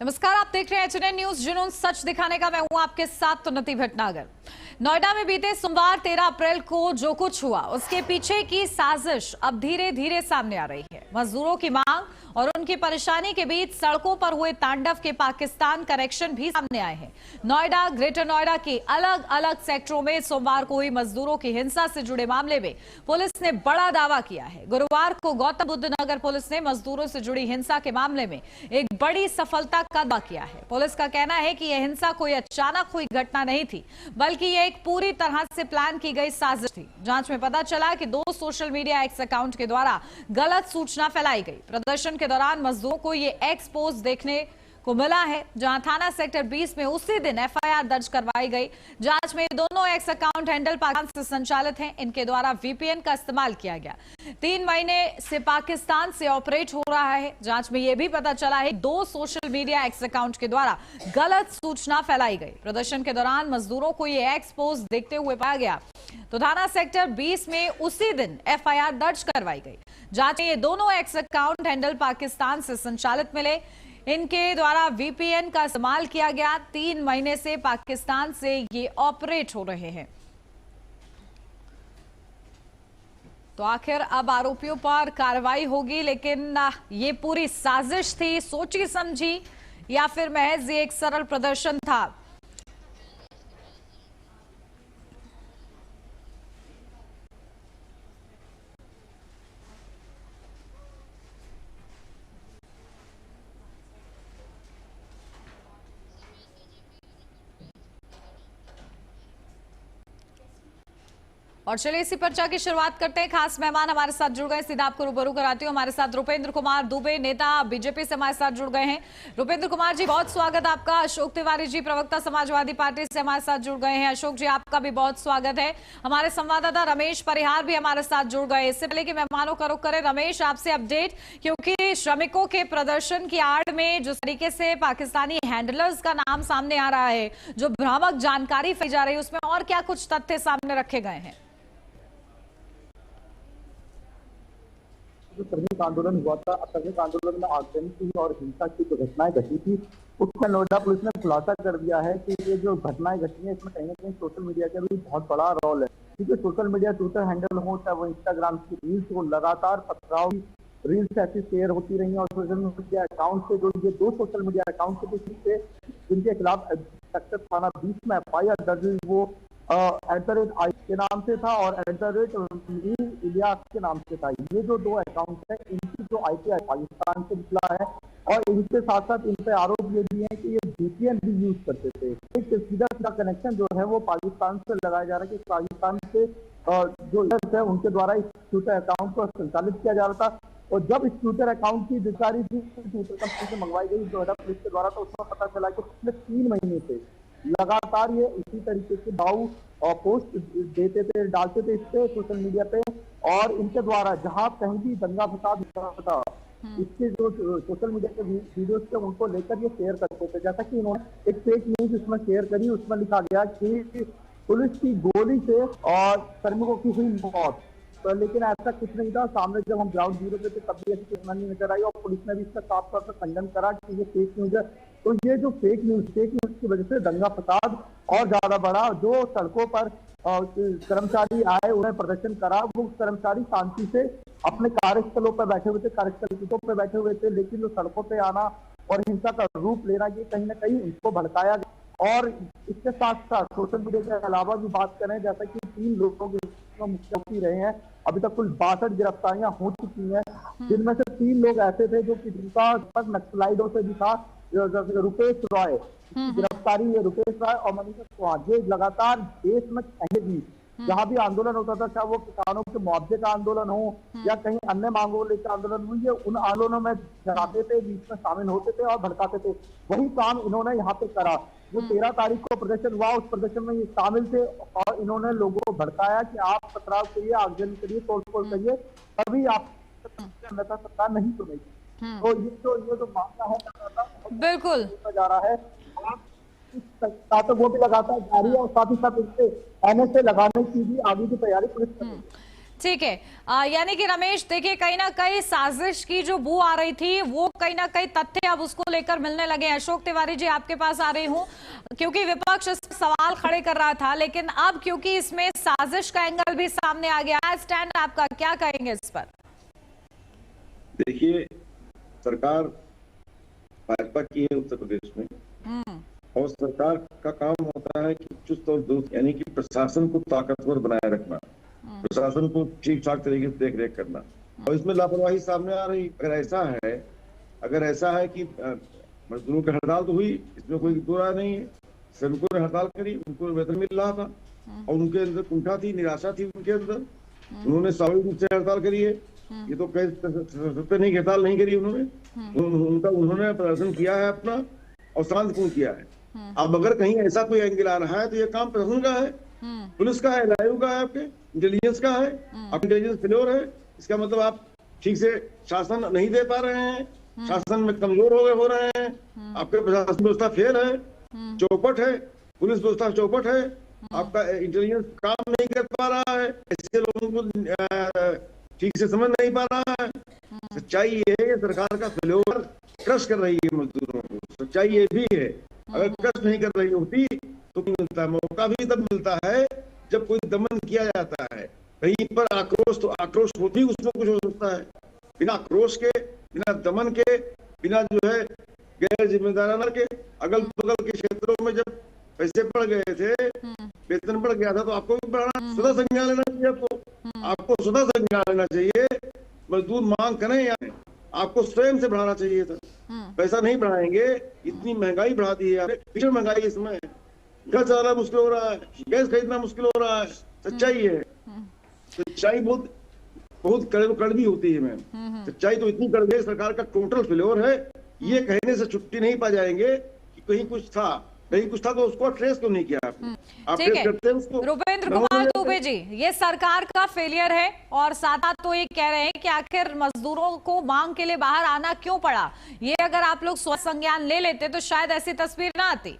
नमस्कार, आप देख रहे हैं एचएनएन न्यूज। जुनून सच दिखाने का मैं हूं आपके साथ उन्नति भटनागर। नोएडा में बीते सोमवार 13 अप्रैल को जो कुछ हुआ उसके पीछे की साजिश अब धीरे धीरे सामने आ रही है। मजदूरों की मांग और उनकी परेशानी के बीच सड़कों पर हुए तांडव के पाकिस्तान कनेक्शन भी सामने आए हैं। नोएडा, ग्रेटर नोएडा के अलग अलग सेक्टरों में सोमवार को हुई मजदूरों की हिंसा से जुड़े मामले में पुलिस ने बड़ा दावा किया है। गुरुवार को गौतम बुद्ध नगर पुलिस ने मजदूरों से जुड़ी हिंसा के मामले में एक बड़ी सफलता का दावा किया है। पुलिस का कहना है कि यह हिंसा कोई अचानक हुई घटना नहीं थी, बल्कि यह एक पूरी तरह से प्लान की गई साजिश थी। जांच में पता चला कि 2 सोशल मीडिया एक्स अकाउंट के द्वारा गलत सूचना फैलाई गई। प्रदर्शन के दौरान मजदूरों को ये एक्स पोस्ट देखने को मिला है, जहां थाना सेक्टर 20 में उसी दिन एफआईआर दर्ज करवाई गई। जांच में दोनों एक्स अकाउंट हैंडल पाकिस्तान से संचालित हैं। इनके द्वारा वीपीएन का इस्तेमाल किया गया। 3 महीने से पाकिस्तान से ऑपरेट हो रहा है। जांच में यह भी पता चला है 2 सोशल मीडिया एक्स अकाउंट के द्वारा गलत सूचना फैलाई गई। प्रदर्शन के दौरान मजदूरों को यह एक्स पोस्ट देखते हुए पाया गया, तो थाना सेक्टर 20 में उसी दिन एफआईआर दर्ज करवाई गई। जांच में ये दोनों एक्स अकाउंट हैंडल पाकिस्तान से संचालित मिले। इनके द्वारा वीपीएन का इस्तेमाल किया गया। 3 महीने से पाकिस्तान से ये ऑपरेट हो रहे हैं। तो आखिर अब आरोपियों पर कार्रवाई होगी, लेकिन ये पूरी साजिश थी, सोची समझी, या फिर महज ये एक सरल प्रदर्शन था? और चलिए इसी पर्चा की शुरुआत करते हैं। खास मेहमान हमारे साथ जुड़ गए, सीधा आपको रूबरू कराती हूँ। हमारे साथ रुपेंद्र कुमार दुबे, नेता बीजेपी से हमारे साथ जुड़ गए हैं। रुपेंद्र कुमार जी, बहुत स्वागत आपका। अशोक तिवारी जी, प्रवक्ता समाजवादी पार्टी से हमारे साथ जुड़ गए हैं। अशोक जी, आपका भी बहुत स्वागत है। हमारे संवाददाता रमेश परिहार भी हमारे साथ जुड़ गए। इससे पहले कि मेहमानों का रुख करें, रमेश आपसे अपडेट, क्योंकि श्रमिकों के प्रदर्शन की आड़ में जिस तरीके से पाकिस्तानी हैंडलर्स का नाम सामने आ रहा है, जो भ्रामक जानकारी फैलाई जा रही है, उसमें और क्या कुछ तथ्य सामने रखे गए हैं? जो श्रमिक आंदोलन हुआ था, श्रमिक आंदोलन में आगजनी की और हिंसा की जो घटनाएं घटी थी, उसमें नोएडा पुलिस ने खुलासा कर दिया है कि ये जो घटनाएं घटी हैं, इसमें कहीं ना कहीं सोशल मीडिया का भी बहुत बड़ा रोल है। क्योंकि सोशल मीडिया, ट्विटर हैंडल हो, चाहे वो इंस्टाग्राम की रील्स हो, लगातार पथराव रील्स ऐसी शेयर होती रही और सोशल मीडिया अकाउंट से जो ये 2 सोशल मीडिया अकाउंट के जिनके खिलाफ सेक्टर थाना 20 में एफआईआर दर्ज हुई, वो @आई के नाम से था और @इलियास के नाम से था। ये जो 2 अकाउंट है, इनकी जो आईपी पाकिस्तान से निकला है और इनके साथ साथ इन पे आरोप ये भी है कि ये वीपीएन भी यूज करते थे। एक सीधा सीधा कनेक्शन जो है वो पाकिस्तान से लगाया जा रहा है कि पाकिस्तान से जो यूजर्स है उनके द्वारा इस ट्विटर अकाउंट को संचालित किया जा रहा था। और जब इस ट्विटर अकाउंट की जानकारी थी ट्विटर कंपनी से मंगवाई गई नोएडा पुलिस के द्वारा, तो उसमें पता चला कि पिछले 3 महीने से लगातार ये इसी तरीके से दाऊ और पोस्ट देते थे, डालते थे इस पे सोशल मीडिया पे, और इनके द्वारा जहां कहीं भी दंगा फसाद होता था, इसके जो सोशल मीडिया के वीडियोस थे उनको लेकर ये शेयर करते थे। जैसा कि इन्होंने एक फेक न्यूज इसमें शेयर करी, उसमें लिखा गया कि पुलिस की गोली से और श्रमिकों की हुई मौत, तो लेकिन ऐसा कुछ नहीं था। सामने जब हम ग्राउंड जीरो पे थे तब भी ऐसी घटना नहीं नजर आई और पुलिस ने भी इसका साफ तौर पर खंडन करा कि ये फेक न्यूज है। तो ये जो फेक न्यूज की वजह से दंगा फसाद और ज्यादा बढ़ा। जो सड़कों पर कर्मचारी आए, उन्हें प्रदर्शन करा, वो कर्मचारी शांति से अपने कार्यस्थलों पर बैठे हुए थे, कार्यस्थलों पर बैठे हुए थे, लेकिन जो सड़कों पे आना और हिंसा का रूप लेना, ये कहीं ना कहीं उनको भड़काया गया। और इसके साथ साथ सोशल मीडिया के अलावा भी बात करें, जैसा कि 3 लोगों के मुख्य रहे हैं, अभी तक कुल 62 गिरफ्तारियां हो चुकी हैं, जिनमें से 3 लोग ऐसे थे जो कि जिनका नक्सलाइटों से भी था। रुपेश रॉय गिरफ्तारी है, रुपेश रॉय और मनीषा चौहान, ये लगातार देश में पहले भी जहां भी आंदोलन होता था, चाहे वो किसानों के मुआवजे का आंदोलन हो या कहीं अन्य मांगों को लेकर आंदोलन हुई है, उन आंदोलनों में जाते थे, बीच में शामिल होते थे और भड़काते थे। वही काम इन्होंने यहाँ पे करा। जो 13 तारीख को प्रदर्शन हुआ, उस प्रदर्शन में ये शामिल थे और इन्होंने लोगों को भड़काया कि आप पथराव करिए, आगजनी करिए, तोड़फोड़ करिए, तभी आप अन्यथा सरकार नहीं सुनेगी। तो ये जो मामला है बिल्कुल जा रहा है, वो भी लगातार जारी है और साथ ही साथ इससे एनएसए लगाने की भी आगे की तैयारी पुलिस कर रही है। ठीक है। यानी कि रमेश देखिए, कहीं ना कहीं साजिश की जो बू आ रही थी वो कहीं ना कहीं तथ्य अब उसको लेकर मिलने लगे हैं। अशोक तिवारी जी, आपके पास आ रही हूँ, क्योंकि विपक्ष इस पर सवाल खड़े कर रहा था, लेकिन अब क्योंकि इसमें साजिश का एंगल भी सामने आ गया है, स्टैंड आपका क्या कहेंगे इस पर? देखिए, सरकार भाजपा की है उत्तर प्रदेश में, और सरकार का काम होता है कि चुस्त और दुरुस्त, यानी कि प्रशासन को ताकतवर बनाए रखना, प्रशासन को ठीक ठाक तरीके से देख रेख करना, और इसमें लापरवाही सामने आ रही। अगर ऐसा है कि मजदूरों की हड़ताल तो हुई, इसमें कोई दो राय नहीं है, श्रमिकों ने हड़ताल करी, उनको वेतन मिल रहा था और उनके अंदर कुंठा थी, निराशा थी उनके अंदर, उन्होंने स्वाभाविक रूप से हड़ताल करी है। ये तो कई सत्य नहीं, हड़ताल नहीं करी उन्होंने प्रदर्शन किया है अपना, और शांतिपूर्ण किया है। अब अगर कहीं ऐसा कोई एंगल आ रहा है तो ये काम प्रशासन का है, पुलिस का है, एलआईयू का है, आपके इंटेलिजेंस का है, आप इंटेलिजेंस फेल्योर है। इसका मतलब आप ठीक से शासन नहीं दे पा रहे हैं, शासन में कमजोर हो रहे हैं, आपके प्रशासन व्यवस्था फेल है, चौपट है, पुलिस व्यवस्था चौपट है, आपका इंटेलिजेंस काम नहीं कर पा रहा है, ऐसे लोगों को ठीक से समझ नहीं पा रहा है। सच्चाई ये है, सरकार का फेल्योर क्रश कर रही है मजदूरों को, सच्चाई ये भी है। अगर क्रश नहीं कर रही होती तो मिलता है, मौका भी तब मिलता है जब कोई दमन किया जाता है। कहीं पर आक्रोश, तो आक्रोश होती उसमें कुछ हो सकता है, बिना आक्रोश के, बिना दमन के, बिना जो है गैर जिम्मेदाराना के, अगल बगल के क्षेत्रों में जब पैसे बढ़ गए थे, वेतन बढ़ गया था, तो आपको भी बढ़ाना, स्वतः संज्ञान लेना चाहिए। आपको स्वतः संज्ञान लेना चाहिए। मजदूर मांग करें या आपको स्वयं से बढ़ाना चाहिए था। पैसा नहीं बढ़ाएंगे, इतनी महंगाई बढ़ा दी है, भीषण महंगाई इस समय, घर चलाना मुश्किल हो रहा है, गैस खरीदना मुश्किल हो रहा है। सच्चाई है, सच्चाई बहुत बहुत कड़वी होती है मैम। सच्चाई तो इतनी कड़वी है, सरकार का टोटल फेल्योर है। ये कहने से छुट्टी नहीं पा जाएंगे कि कहीं कुछ था तो उसको ट्रेस क्यों नहीं किया आपने? आप ट्रेस करते हैं उसको। रुपेंद्र कुमार दुबे जी, ये सरकार का फेलियर है, और साथ तो ये कह रहे हैं कि आखिर मजदूरों को मांग के लिए बाहर आना क्यों पड़ा। ये अगर आप लोग स्वसंज्ञान ले लेते तो शायद ऐसी तस्वीर ना आती।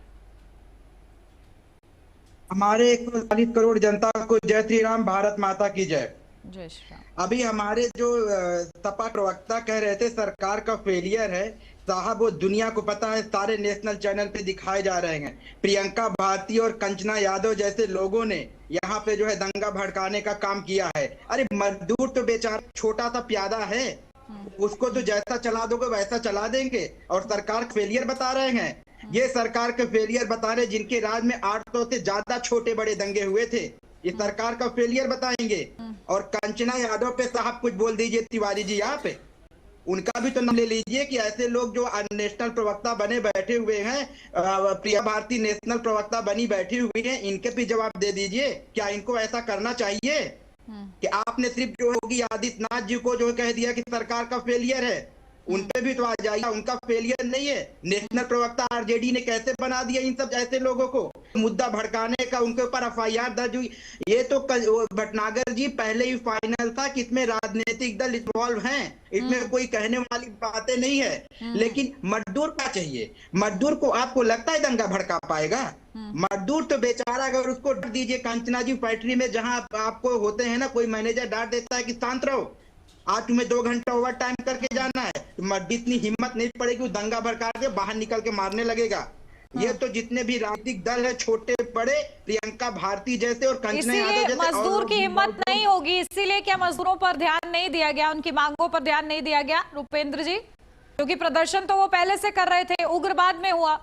हमारे 140 करोड़ जनता को जय श्री राम, भारत माता की जय। जय श्री राम। अभी हमारे जो सपा प्रवक्ता कह रहे थे सरकार का फेलियर है, साहब वो दुनिया को पता है, सारे नेशनल चैनल पे दिखाए जा रहे हैं। प्रियंका भारती और कंचना यादव जैसे लोगों ने यहाँ पे जो है दंगा भड़काने का काम किया है। अरे मजदूर तो बेचारा छोटा सा प्यादा है, उसको तो जैसा चला दोगे वैसा चला देंगे, और सरकार फेलियर बता रहे हैं। ये सरकार के फेलियर बता रहे जिनके राज में 800 से ज्यादा छोटे बड़े दंगे हुए थे, ये सरकार का फेलियर बताएंगे। और कंचना यादव पे साहब कुछ बोल दीजिए, तिवारी जी आप उनका भी तो नाम ले लीजिए कि ऐसे लोग जो नेशनल प्रवक्ता बने बैठे हुए हैं, प्रिया भारती नेशनल प्रवक्ता बनी बैठी हुई है, इनके भी जवाब दे दीजिए। क्या इनको ऐसा करना चाहिए कि आपने सिर्फ जो योगी आदित्यनाथ जी को जो कह दिया कि सरकार का फेलियर है, उन पे भी तो आ जाइए, उनका फेलियर नहीं है। नेशनल प्रवक्ता आरजेडी ने कैसे बना दिया इन सब ऐसे लोगों को, मुद्दा भड़काने का, उनके ऊपर एफआईआर दर्ज हुई। ये तो भटनागर जी पहले ही फाइनल था कि इसमें राजनीतिक दल इन्वॉल्व हैं, इसमें कोई कहने वाली बातें नहीं है। लेकिन मजदूर क्या चाहिए? मजदूर को आपको लगता है दंगा भड़का पाएगा? मजदूर तो बेचारा, अगर उसको डांट दीजिए कंचना जी फैक्ट्री में जहां आपको होते हैं ना, कोई मैनेजर डांट देता है कि शांत रहो, आज तुम्हें 2 घंटा ओवर टाइम करके जाना है, तो मर्दी इतनी हिम्मत नहीं पड़ेगी, वो दंगा भड़का के बाहर निकल के मारने लगेगा। ये तो जितने भी राजनीतिक दल है, छोटे बड़े, प्रियंका भारती जैसे और कंचना यादव जैसे, मजदूर की हिम्मत नहीं होगी, इसीलिए क्या मजदूरों पर ध्यान नहीं दिया गया, उनकी मांगों पर ध्यान नहीं दिया गया रुपेंद्र जी? क्योंकि प्रदर्शन तो वो पहले से कर रहे थे, उग्रवाद में हुआ।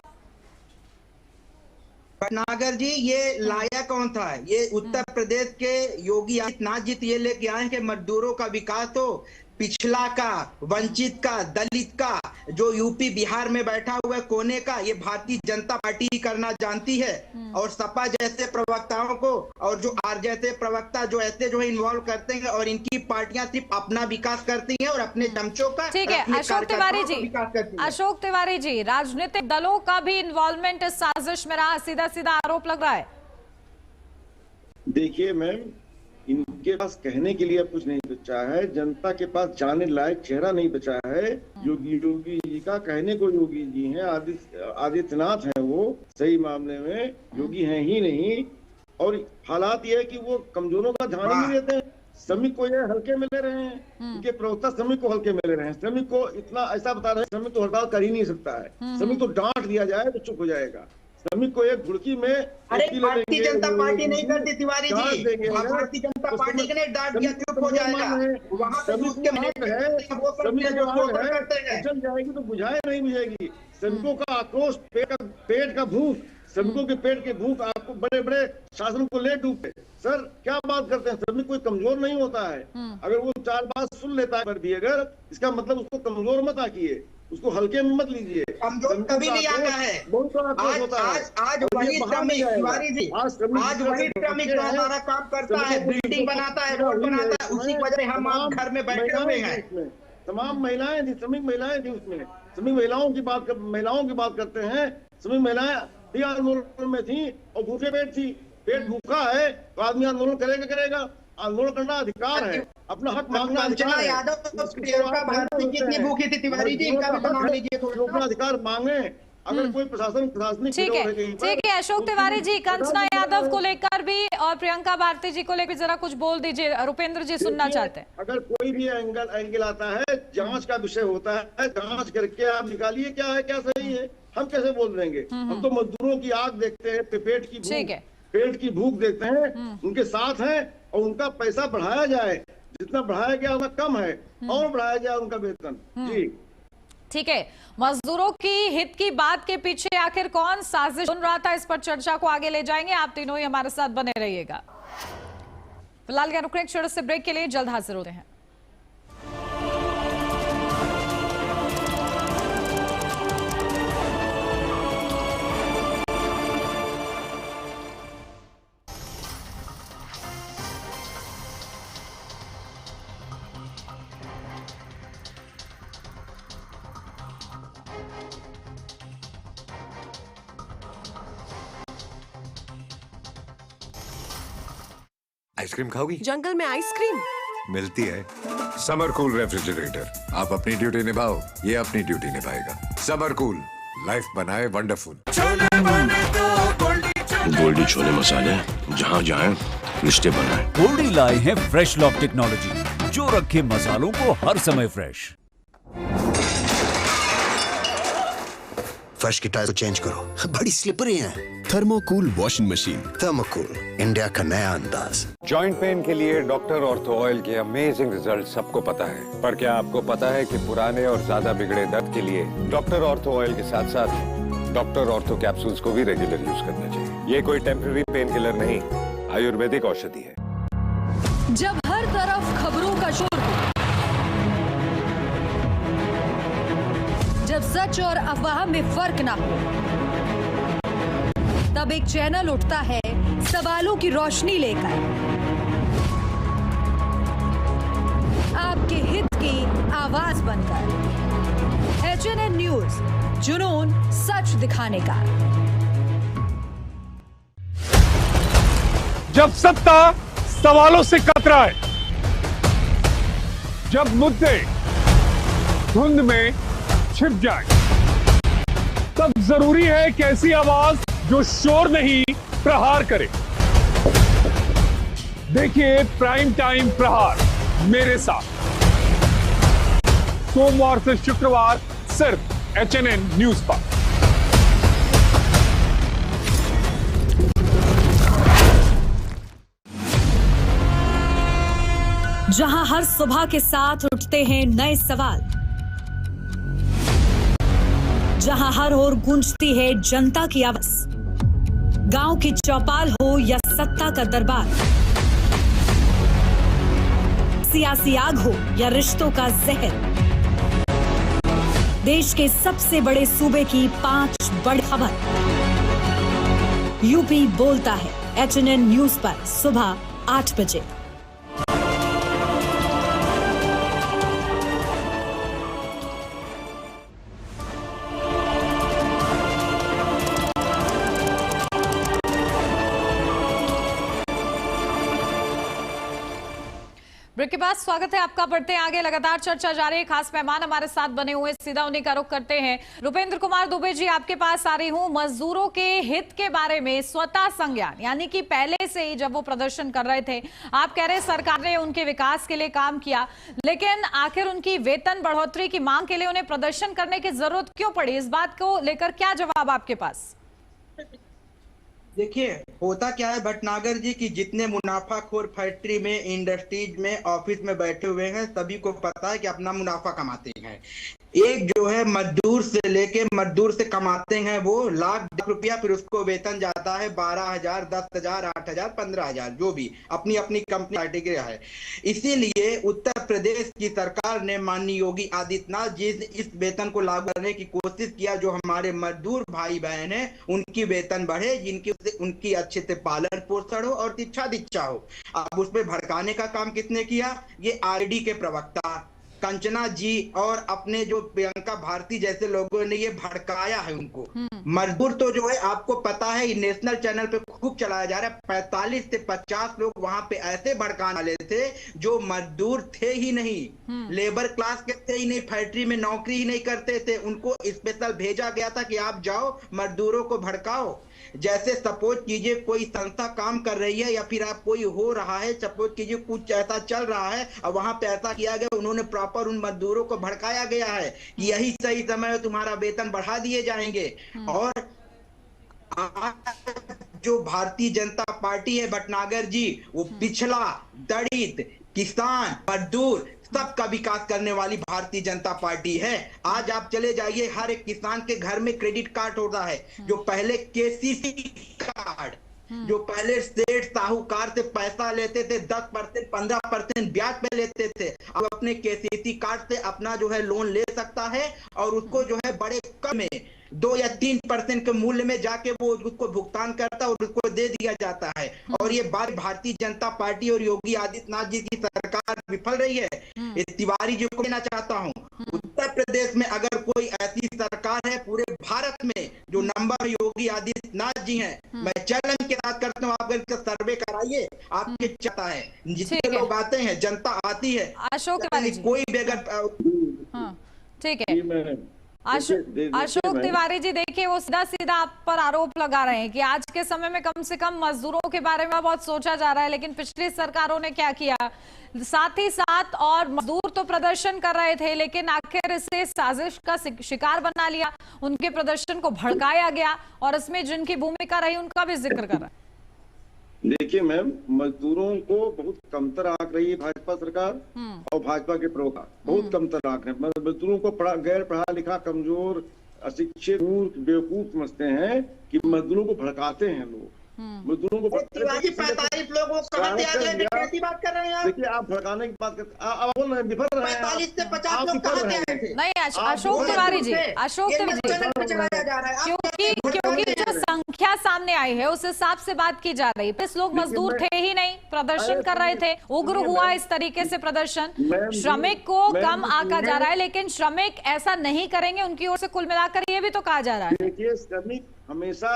भटनागर जी ये लाया कौन था? ये उत्तर प्रदेश के योगी आदित्यनाथ जी ये लेके आए कि मजदूरों का विकास हो, पिछला का, वंचित का, दलित का, जो यूपी बिहार में बैठा हुआ है कोने का, ये भारतीय जनता पार्टी ही करना जानती है। और सपा जैसे प्रवक्ताओं को और जो आर जैसे प्रवक्ता जो ऐसे जो है इन्वॉल्व करते हैं, और इनकी पार्टियां सिर्फ अपना विकास करती हैं और अपने चमचों का। ठीक है अशोक तिवारी जी, अशोक तिवारी जी, राजनीतिक दलों का भी इन्वॉल्वमेंट इस साजिश में रहा, सीधा सीधा आरोप लग रहा है। देखिए मैम, इनके पास कहने के लिए अब कुछ नहीं बचा है, जनता के पास जाने लायक चेहरा नहीं बचा है। योगी जी का कहने को योगी जी हैं, आदित्यनाथ हैं, वो सही मामले में योगी हैं ही नहीं। और हालात ये है कि वो कमजोरों का ध्यान ही नहीं देते हैं, श्रमिक को ये हल्के में ले रहे हैं, उनके प्रवक्ता श्रमिक को हल्के में ले रहे हैं। श्रमिक को इतना ऐसा बता रहे हैं, श्रमिक तो हड़ताल कर ही नहीं सकता है, श्रमिक तो डांट दिया जाए तो चुप हो जाएगा। श्रमिक को एक घुड़की में अरे भारतीय जनता पार्टी नहीं करती तिवारी जी, भारतीय जनता पार्टी ने डांट दिया चुप हो जाएगा। वहां श्रमिक की मांग है, श्रमिक जो मांग है चल जाएगी तो बुझाए नहीं बुझेगी। श्रमिकों का आक्रोश, पेट का भूख, श्रमिकों के पेट के भूख आपको बड़े बड़े शासन को ले डूबे। सर क्या बात करते हैं, श्रमिक कोई कमजोर नहीं होता है। अगर वो 4 बात सुन लेता है भी, अगर इसका मतलब उसको कमजोर मत आकिए, उसको हल्के में मत लीजिए। कमजोर कभी नहीं आता है। आज वही श्रमिक तिवारी जी, आज वही श्रमिक जो हमारा काम करता है, बिल्डिंग बनाता है, रोड बनाता है, उसी वजह से हम आप घर में बैठे हुए हैं। तमाम महिलाएं थी, श्रमिक महिलाएं थी उसमें, श्रमिक महिलाओं की बात करते हैं। श्रमिक महिलाएं भी आंदोलन में थी और भूखे पेट थी। पेट भूखा है तो आदमी आंदोलन करेगा। आंदोलन करना अधिकार है, अपना हक मांगना अधिकार है। कितनी भूखी थी तिवारी जी, अपना अधिकार मांगे। अगर कोई प्रशासनिक ठीक है अशोक तिवारी जी, कंचना यादव को लेकर भी और प्रियंका भारती जी को लेकर जरा कुछ बोल दीजिए, रुपेंद्र जी सुनना चाहते हैं। अगर कोई भी एंगल आता है, जांच का विषय होता है, जांच करके आप निकालिए क्या है क्या सही है। हम कैसे बोल देंगे? हम तो मजदूरों की आग देखते हैं, पेट की भूख देखते हैं, उनके साथ हैं और उनका पैसा बढ़ाया जाए, जितना बढ़ाया गया उतना कम है, और बढ़ाया जाए उनका वेतन। जी ठीक है, मजदूरों की हित की बात के पीछे आखिर कौन साजिश सुन रहा था, इस पर चर्चा को आगे ले जाएंगे। आप तीनों ही हमारे साथ बने रहिएगा। फिलहाल क्या रुक रहे छोटे से ब्रेक के लिए, जल्द हाजिर होते हैं। आइसक्रीम खाओगी? जंगल में आइसक्रीम मिलती है। समर कूल रेफ्रिजरेटर, आप अपनी ड्यूटी निभाओ, ये अपनी ड्यूटी निभाएगा। समर कूल, लाइफ बनाए वंडरफुल। गोल्डी छोले मसाले, जहाँ जाए रिश्ते बनाए। गोल्डी लाए हैं फ्रेश लॉक टेक्नोलॉजी, जो रखे मसालों को हर समय फ्रेश। फर्श की टाइल चेंज करो, बड़ी स्लिपरी है। थर्मोकूल वॉशिंग मशीन, थर्मोकूल, इंडिया का नया अंदाज। जॉइंट पेन के लिए डॉक्टर ऑर्थो ऑयल के अमेजिंग रिजल्ट सबको पता है, पर क्या आपको पता है कि पुराने और ज्यादा बिगड़े दर्द के लिए डॉक्टर ऑर्थो ऑयल के साथ साथ डॉक्टर ऑर्थो कैप्सूल्स को भी रेगुलर यूज करना चाहिए। ये कोई टेम्पररी पेन किलर नहीं, आयुर्वेदिक औषधि है। जब हर तरफ खबरों का शोर, जब सच और अफवाह में फर्क ना हो, तब एक चैनल उठता है सवालों की रोशनी लेकर, आपके हित की आवाज बनकर। HNN न्यूज, जुनून सच दिखाने का। जब सत्ता सवालों से कतराए, जब मुद्दे धुंध में छिप जाए, तब जरूरी है कि ऐसी आवाज जो शोर नहीं प्रहार करे। देखिए प्राइम टाइम प्रहार मेरे साथ, सोमवार से शुक्रवार सिर्फ HNN न्यूज पर। जहां हर सुबह के साथ उठते हैं नए सवाल, जहां हर ओर गूंजती है जनता की आवाज, गांव की चौपाल हो या सत्ता का दरबार, सियासी आग हो या रिश्तों का जहर, देश के सबसे बड़े सूबे की 5 बड़ी खबर। यूपी बोलता है HNN न्यूज पर सुबह 8 बजे। ब्रेक के बाद स्वागत है आपका। बढ़ते हैं आगे, लगातार चर्चा जारी है। खास मेहमान हमारे साथ बने हुए, सीधा उन्हीं का रुख करते हैं। रुपेंद्र कुमार दुबे जी, आपके पास आ रही हूं। मजदूरों के हित के बारे में स्वतः संज्ञान, यानी कि पहले से ही जब वो प्रदर्शन कर रहे थे, आप कह रहे सरकार ने उनके विकास के लिए काम किया, लेकिन आखिर उनकी वेतन बढ़ोतरी की मांग के लिए उन्हें प्रदर्शन करने की जरूरत क्यों पड़ी? इस बात को लेकर क्या जवाब आपके पास? देखिए, होता क्या है भटनागर जी कि जितने मुनाफाखोर फैक्ट्री में, इंडस्ट्रीज में, ऑफिस में बैठे हुए हैं, सभी को पता है कि अपना मुनाफा कमाते हैं। एक जो है मजदूर से लेके मजदूर से कमाते हैं वो लाख रुपया, फिर उसको वेतन जाता है 12,000, 10,000, 8,000, 15,000, जो भी अपनी अपनी कंपनी कैटेगरी है। इसीलिए उत्तर प्रदेश की सरकार ने माननीय योगी आदित्यनाथ जी इस वेतन को लागू करने की कोशिश किया, जो हमारे मजदूर भाई बहन है उनकी वेतन बढ़े, जिनकी उनकी अच्छे से पालन पोषण हो और शिक्षा दीक्षा हो। अब उसमें भड़काने का काम किसने किया? ये आरडी के प्रवक्ता कंचना जी और अपने जो प्रियंका भारती जैसे लोगों ने ये भड़काया है उनको। मजदूर तो जो है आपको पता है नेशनल चैनल पे खूब चलाया जा रहा है। 45 से 50 लोग वहां पे ऐसे भड़काने वाले थे जो मजदूर थे ही नहीं, लेबर क्लास के थे ही नहीं, फैक्ट्री में नौकरी ही नहीं करते थे। उनको स्पेशल भेजा गया था कि आप जाओ मजदूरों को भड़काओ। जैसे सपोज कीजिए कोई संस्था काम कर रही है या फिर आप कोई हो रहा है, सपोज कीजिए कुछ ऐसा चल रहा है और वहां पे ऐसा किया गया, उन्होंने प्रॉपर उन मजदूरों को भड़काया गया है कि यही सही समय है, तुम्हारा वेतन बढ़ा दिए जाएंगे। और जो भारतीय जनता पार्टी है भटनागर जी, वो पिछला दलित किसान मजदूर सबका विकास करने वाली भारतीय जनता पार्टी है। आज आप चले जाइए, हर एक किसान के घर में क्रेडिट कार्ड होता है। जो पहले केसीसी कार्ड, जो पहले सेठ साहूकार से पैसा लेते थे 10%, 15% ब्याज पे लेते थे, अब अपने केसीसी कार्ड से अपना जो है लोन ले सकता है और उसको जो है बड़े कम में 2 या 3% के मूल्य में जाके वो उसको भुगतान करता है और उसको दे दिया जाता है। और ये बात भारतीय जनता पार्टी और योगी आदित्यनाथ जी की सरकार विफल रही है। इस तिवारी जी को कहना चाहता हूँ, उत्तर प्रदेश में अगर कोई ऐसी सरकार है पूरे भारत में जो नंबर योगी आदित्यनाथ जी हैं, मैं चैलेंज के साथ करता हूँ, आप अगर इसका सर्वे कराइए, आपके चाहता है जितने लोग आते हैं, जनता आती है, अशोक तिवारी जी, कोई भी अगर ठीक है अशोक तिवारी जी, देखिए वो सीधा सीधा आप पर आरोप लगा रहे हैं कि आज के समय में कम से कम मजदूरों के बारे में बहुत सोचा जा रहा है, लेकिन पिछली सरकारों ने क्या किया, साथ ही साथ और मजदूर तो प्रदर्शन कर रहे थे लेकिन आखिर इसे साजिश का शिकार बना लिया, उनके प्रदर्शन को भड़काया गया और इसमें जिनकी भूमिका रही उनका भी जिक्र कर रहा है। देखिए मैम, मजदूरों को बहुत कमतर आंक रही है भाजपा सरकार और भाजपा के प्रवक्ता बहुत कमतर आंक रहे हैं। मजदूरों को गैर पढ़ा लिखा, कमजोर, अशिक्षित, बेवकूफ समझते हैं कि मजदूरों को भड़काते हैं लोग। मजदूरों को 45 लोगों को कहां से आ गए? कैसी बात कर रहे हैं आप? देखिए, आप भड़काने की बात करते आप बोल रहे हैं, विफल रहे हैं। 45 से 50 लोग कहां से आए थे? नहीं अशोक तिवारी जी, अशोक तिवारी जी, क्योंकि जो संख्या सामने आई है उस हिसाब से बात की जा रही है। प्लस लोग मजदूर थे ही नहीं, प्रदर्शन कर रहे थे, उग्र हुआ इस तरीके से प्रदर्शन। श्रमिक को कम आका जा रहा है, लेकिन श्रमिक ऐसा नहीं करेंगे उनकी ओर से कुल मिलाकर ये भी तो कहा जा रहा है। देखिए, श्रमिक हमेशा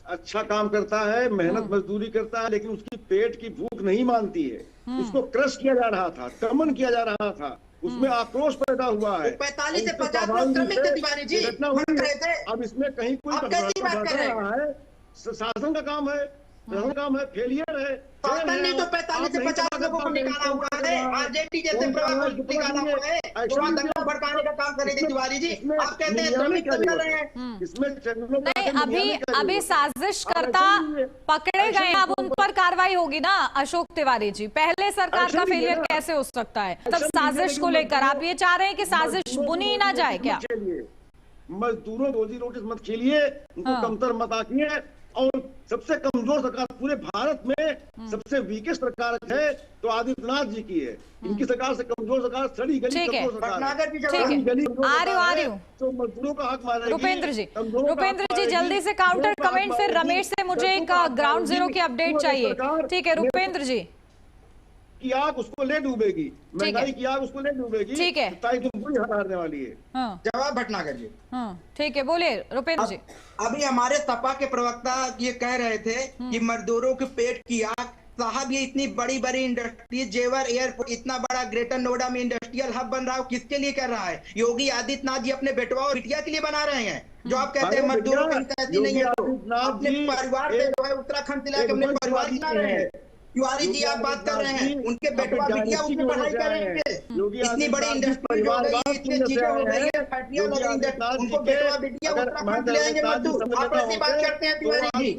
अच्छा काम करता है, मेहनत मजदूरी करता है, लेकिन उसकी पेट की भूख नहीं मानती है। उसको क्रश किया जा रहा था, दमन किया जा रहा था, उसमें आक्रोश पैदा हुआ है। 45 से 50 लोग श्रमिक थे तिवारी जी, अब इसमें कहीं कोई रहा है, शासन का काम है, काम है, फेलियर है। शासन ने तो 45 से 50 लोगों को निकाला हुआ है, आरजेडी जैसे प्रभाव निकाला हुआ है, वहाँ दंगा भड़काने का काम करे थे तिवारी जी। आप कहते हैं श्रमिक कर रहे हैं, इसमें नहीं, अभी साजिशकर्ता पकड़े गए, अब उन पर कार्रवाई होगी ना अशोक तिवारी जी। पहले सरकार का फेलियर कैसे हो सकता है? तब साजिश को लेकर आप ये चाह रहे हैं कि साजिश बुनी ना जाए क्या? मजदूरों रोजी रोटी मत खेलिए, उनको कमतर मत आंकिए। और सबसे कमजोर सरकार पूरे भारत में सबसे वीकेस्ट सरकार है तो आदित्यनाथ जी की है। इनकी सरकार से कमजोर सरकार, सड़ी गली कमजोर सरकार आ रही हूँ तो मजदूरों का हक मारेगी। रुपेंद्र जी जल्दी से काउंटर कमेंट, फिर रमेश से मुझे एक ग्राउंड जीरो की अपडेट चाहिए। ठीक है रुपेंद्र जी, की आग उसको ले डूबेगी, महंगाई की आग उसको ले डूबेगी, ठीक है, तुम बुरी हारने वाली है। जवाब भटनागर जी। ठीक है, बोलिए रुपेंद्र जी। अभी हमारे सपा के प्रवक्ता ये कह रहे थे कि मजदूरों के पेट की आग साहब ये इतनी बड़ी बड़ी इंडस्ट्री, जेवर एयरपोर्ट, इतना बड़ा ग्रेटर नोएडा में इंडस्ट्रियल हब बन रहा है, किसके लिए कर रहा है? योगी आदित्यनाथ जी अपने बेटवा और बिटिया के लिए बना रहे हैं। जो आप कहते हैं मजदूरों की हितैषी नहीं है, तो अपने परिवार से जो है उत्तराखंड से लाके अपने परिवार की बना रहे हैं। तिवारी जी आप बात कर रहे हैं, उनके बेटवा बिटिया उसमें पढ़ाई कर रहे हैं। इतनी बड़ी इंडस्ट्री हो गई, इतनी चीजें हो गई है, फैक्ट्रियां लग रही हैं, उनको बेटवा बिटिया उत्तराखंड से ले आएंगे मजदूर। आप ऐसी बात करते हैं तिवारी जी?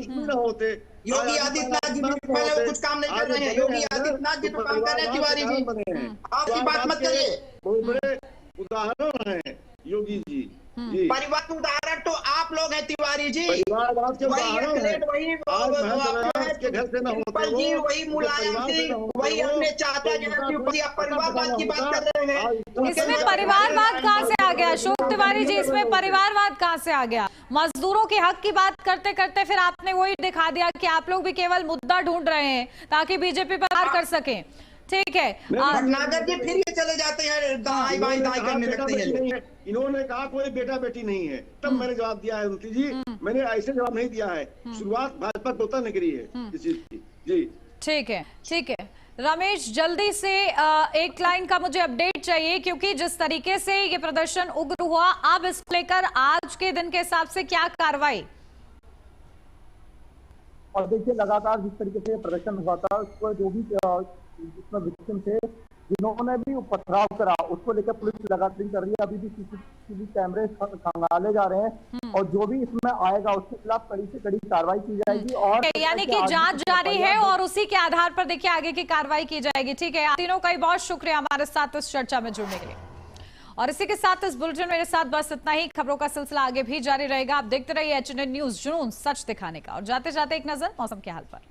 योगी आदित्यनाथ जी भी पहले वो कुछ काम नहीं कर रहे हैं। योगी आदित्यनाथ जी तो काम कर रहे हैं तिवारी जी, आपकी बात मत करिए। बहुत बड़े उदाहरण हैं योगी जी। परिवार के उदाहरण तो आप लोग हैं तिवारी जी। परिवारवाद के उदाहरण हैं। वही के घर से न होते जी, वही मुलायम सिंह, वही अपने चाचा जी, आप परिवारवाद की बात कर रहे हैं। इसमें परिवारवाद कहाँ से आ गया अशोक तिवारी जी? इसमें परिवारवाद कहाँ से आ गया? मजदूरों के हक की बात करते करते फिर आपने वही दिखा दिया कि आप लोग भी केवल मुद्दा ढूंढ रहे हैं ताकि बीजेपी पर पार कर सकें। ठीक है, भटनागर जी फिर ये चले जाते हैं दाएं बाएं करने लगते हैं। इन्होंने कहा कोई बेटा बेटी नहीं है, तब मैंने जवाब दिया है उनकी जी, मैंने ऐसे जवाब नहीं दिया है। शुरुआत भाजपा तोता नहीं करी है इस चीज की जी। ठीक है, ठीक है रमेश, जल्दी से एक लाइन का मुझे अपडेट चाहिए, क्योंकि जिस तरीके से ये प्रदर्शन उग्र हुआ, अब इसको लेकर आज के दिन के हिसाब से क्या कार्रवाई? और देखिए लगातार जिस तरीके से प्रदर्शन हुआ था, उसको जो भी जिसमें विक्टिम थे जिन्होंने भी पथराव करा, उसको लेकर पुलिस लगातार कर रही है। अभी भी सीसीटीवी कैमरे खंगाले जा रहे हैं और जो भी इसमें आएगा उसके खिलाफ कड़ी से कड़ी कार्रवाई की जाएगी। और यानी कि जांच जारी है और उसी के आधार पर देखिए आगे की कार्रवाई की जाएगी। ठीक है, आप तीनों का ही बहुत शुक्रिया हमारे साथ इस चर्चा में जुड़ने के लिए। और इसी के साथ इस बुलेटिन मेरे साथ बस इतना ही। खबरों का सिलसिला आगे भी जारी रहेगा। आप देखते रहिए HNN न्यूज, जुनून सच दिखाने का। और जाते जाते एक नजर मौसम के हाल पर।